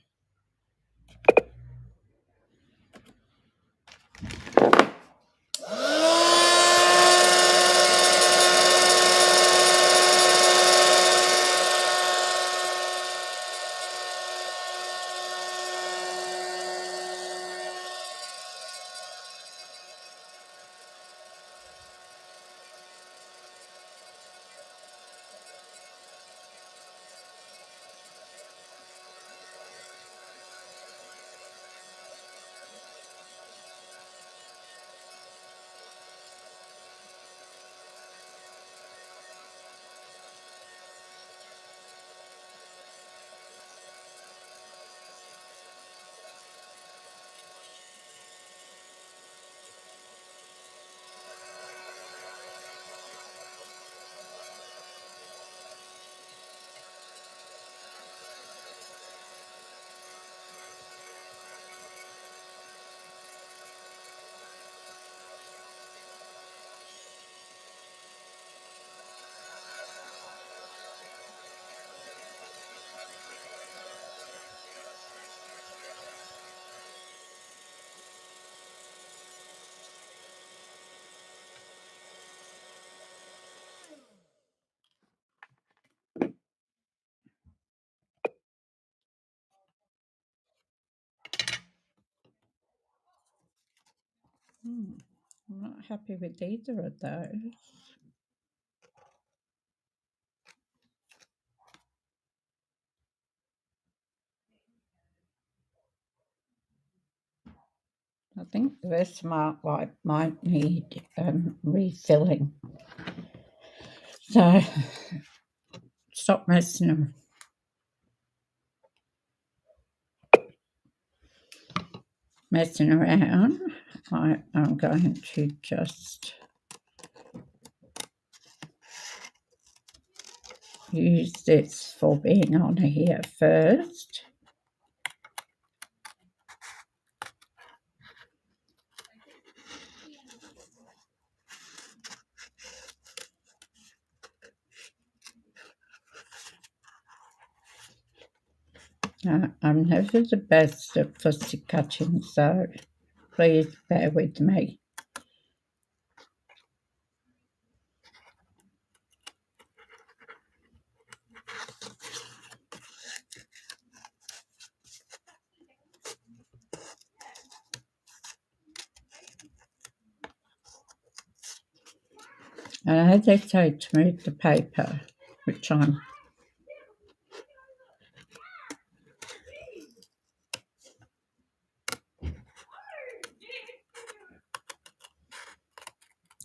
I'm not happy with either of those. I think the Smart Wipe might need refilling. So stop messing around. I am going to just use this for being on here first. I'm never the best at fussy cutting, so please bear with me. And as they say to move the paper, which I'm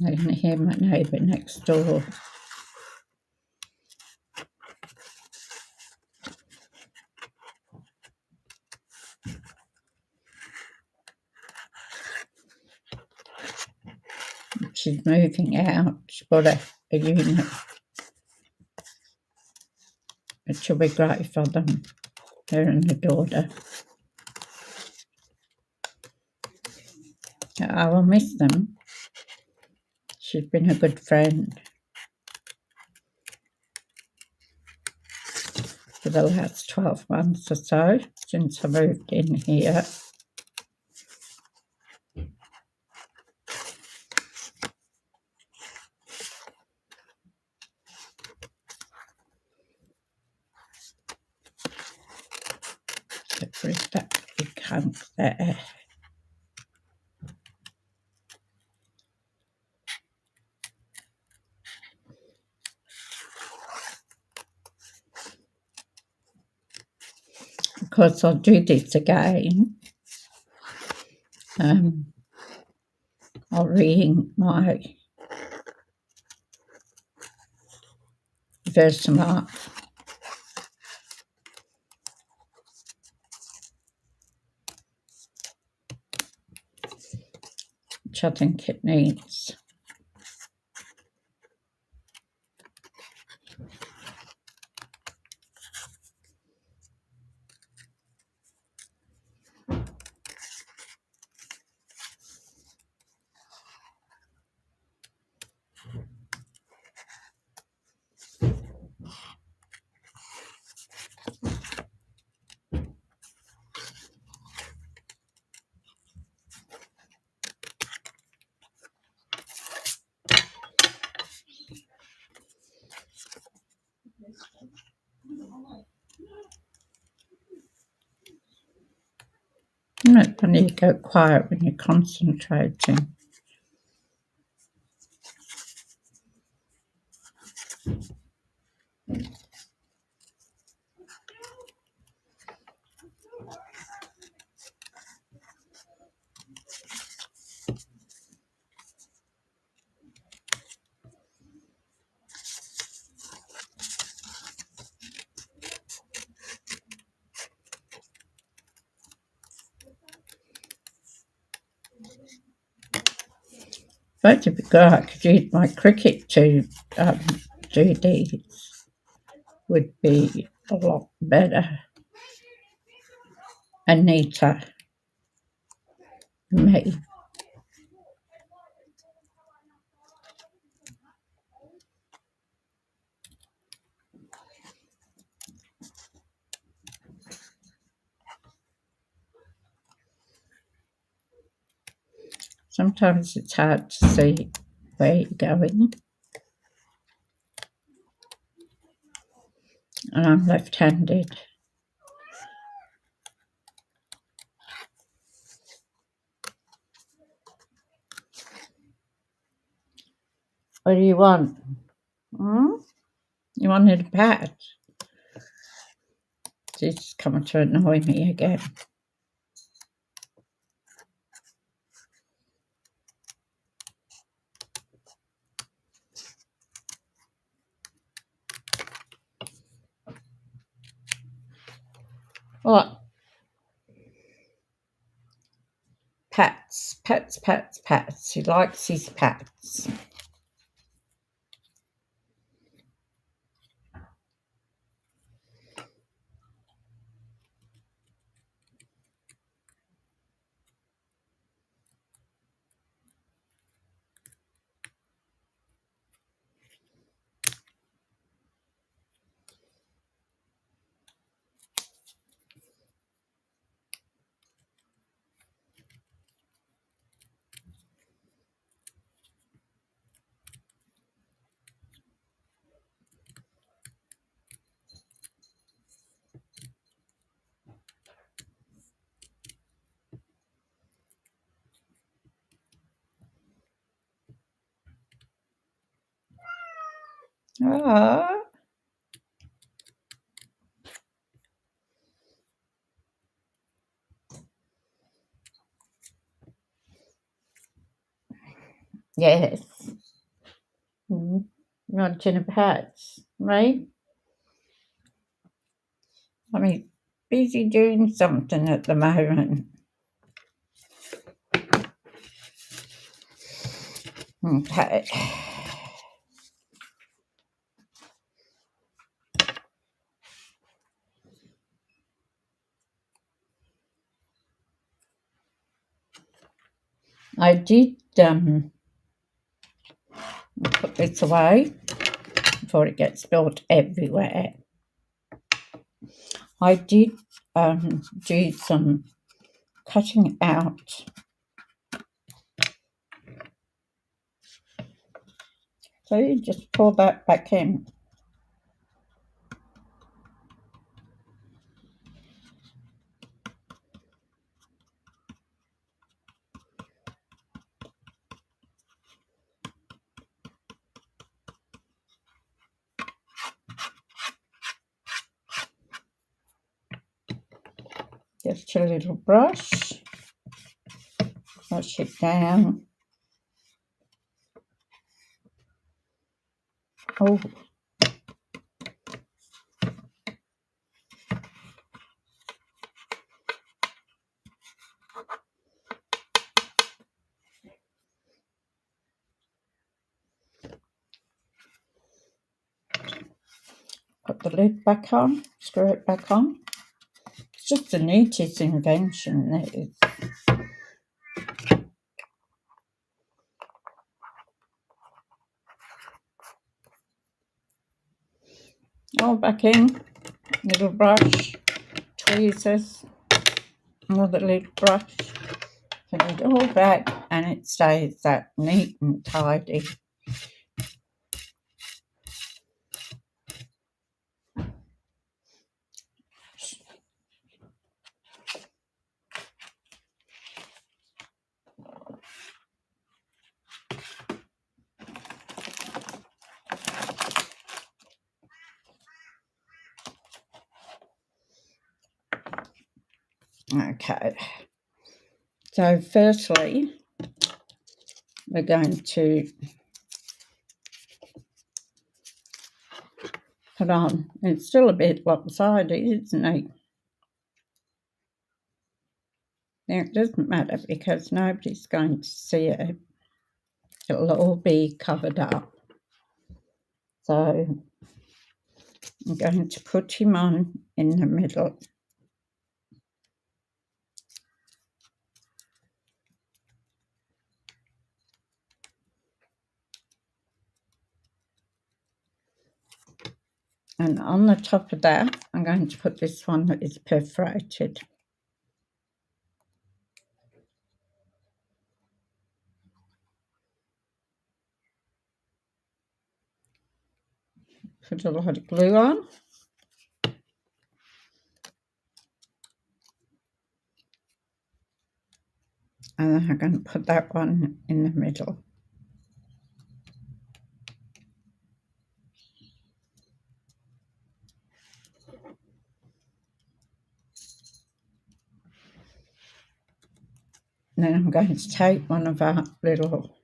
I can hear my neighbour next door. She's moving out. She's got a unit. It shall be great for them, her and the daughter. I will miss them. She's been a good friend for the last 12 months or so since I moved in here. Get rid of that big hunk there. Of course, I'll do this again. I'll re-ink my Versamark, which I think it needs. Isn't it funny you go quiet when you're concentrating? But it'd be good, I could use my Cricut to do these. Would be a lot better and neater for me. Sometimes it's hard to see where you're going. And I'm left-handed. What do you want? You wanted a pat? It's coming to annoy me again. What? Pats, pats, pats, pats. He likes his pats. Ah. Yes. Wanting a pats, right? I mean, busy doing something at the moment. Okay. I did put this away before it gets spilled everywhere. I did do some cutting out. So you just pour that back in. Just a little brush, brush it down. Oh, put the lid back on, screw it back on. It's just the neatest invention, that is. All back in, little brush, tweezers, another little brush, put it all back, and it stays that neat and tidy. Okay, so firstly, we're going to put on, it's still a bit lopsided, isn't it? Now, it doesn't matter because nobody's going to see it. It'll all be covered up. So I'm going to put him on in the middle. And on the top of that, I'm going to put this one that is perforated. Put a lot of glue on. And then I'm going to put that one in the middle. And then I'm going to take one of our little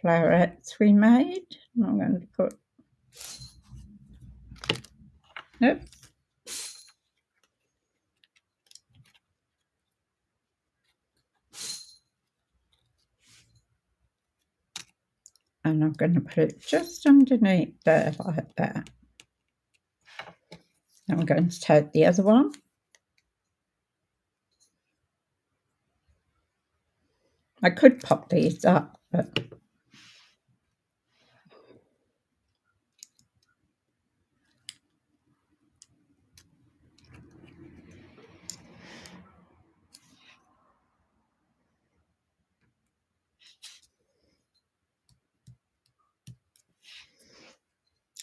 flowerets we made, and I'm going to put, nope, and I'm going to put it just underneath there like that. I'm going to take the other one. I could pop these up, but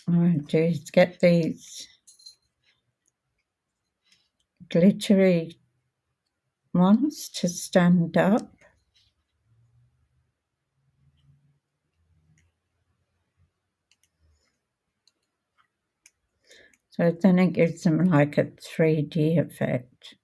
what I'm going to do is get these glittery ones to stand up. So then it gives them like a 3D effect.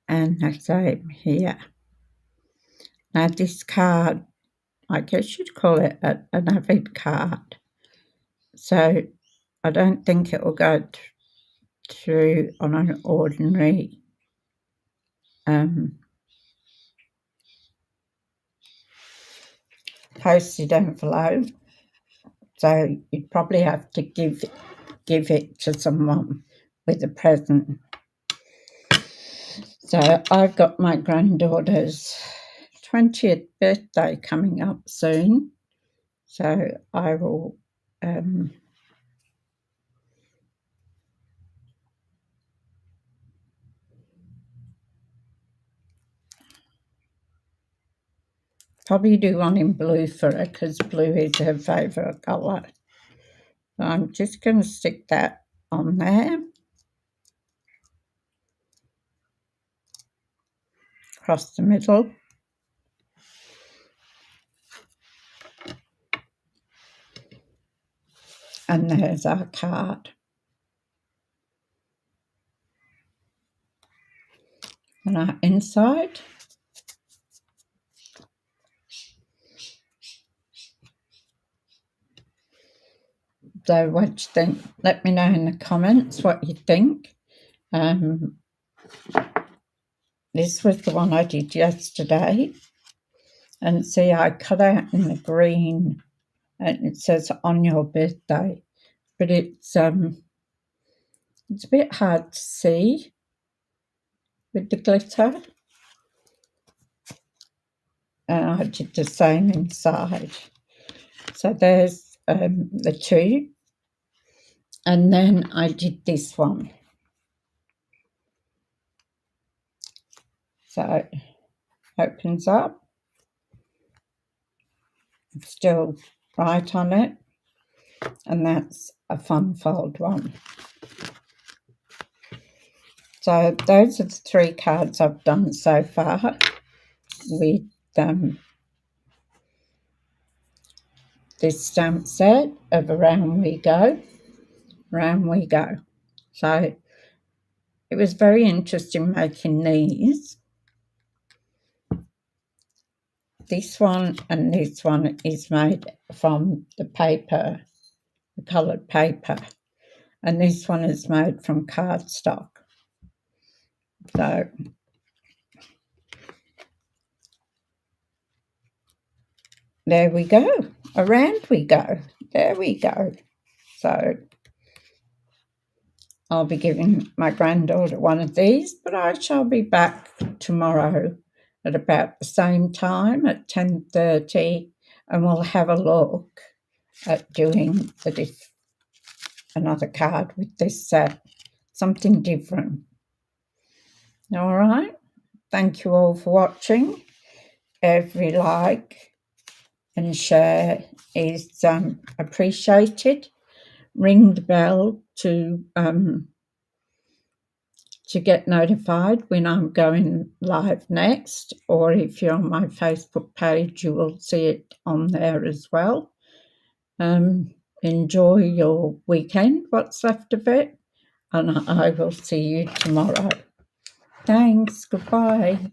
And the same here. Now this card, I guess you'd call it an avid card. So I don't think it will go through on an ordinary postage envelope, so you'd probably have to give it to someone with a present. So I've got my granddaughter's 20th birthday coming up soon, so I will probably do one in blue for her, because blue is her favourite colour. So I'm just going to stick that on there, across the middle. And there's our card. And our inside. So what you think? Let me know in the comments what you think. This was the one I did yesterday. And see, I cut out in the green, and it says on your birthday. But it's a bit hard to see with the glitter. And I did the same inside. So there's the two. And then I did this one. So it opens up. It's still right on it. And that's a fun fold one. So those are the 3 cards I've done so far with this stamp set of Around We Go, Round We Go. So it was very interesting making these. This one and this one is made from the paper, the coloured paper, and this one is made from cardstock. So there we go. Around we go. There we go. So I'll be giving my granddaughter one of these, but I shall be back tomorrow at about the same time at 10:30, and we'll have a look at doing another card with this set, something different. All right. Thank you all for watching. Every like and share is appreciated. Ring the bell to get notified when I'm going live next, or if you're on my Facebook page, you will see it on there as well. Enjoy your weekend, what's left of it, and I will see you tomorrow. Thanks. Goodbye.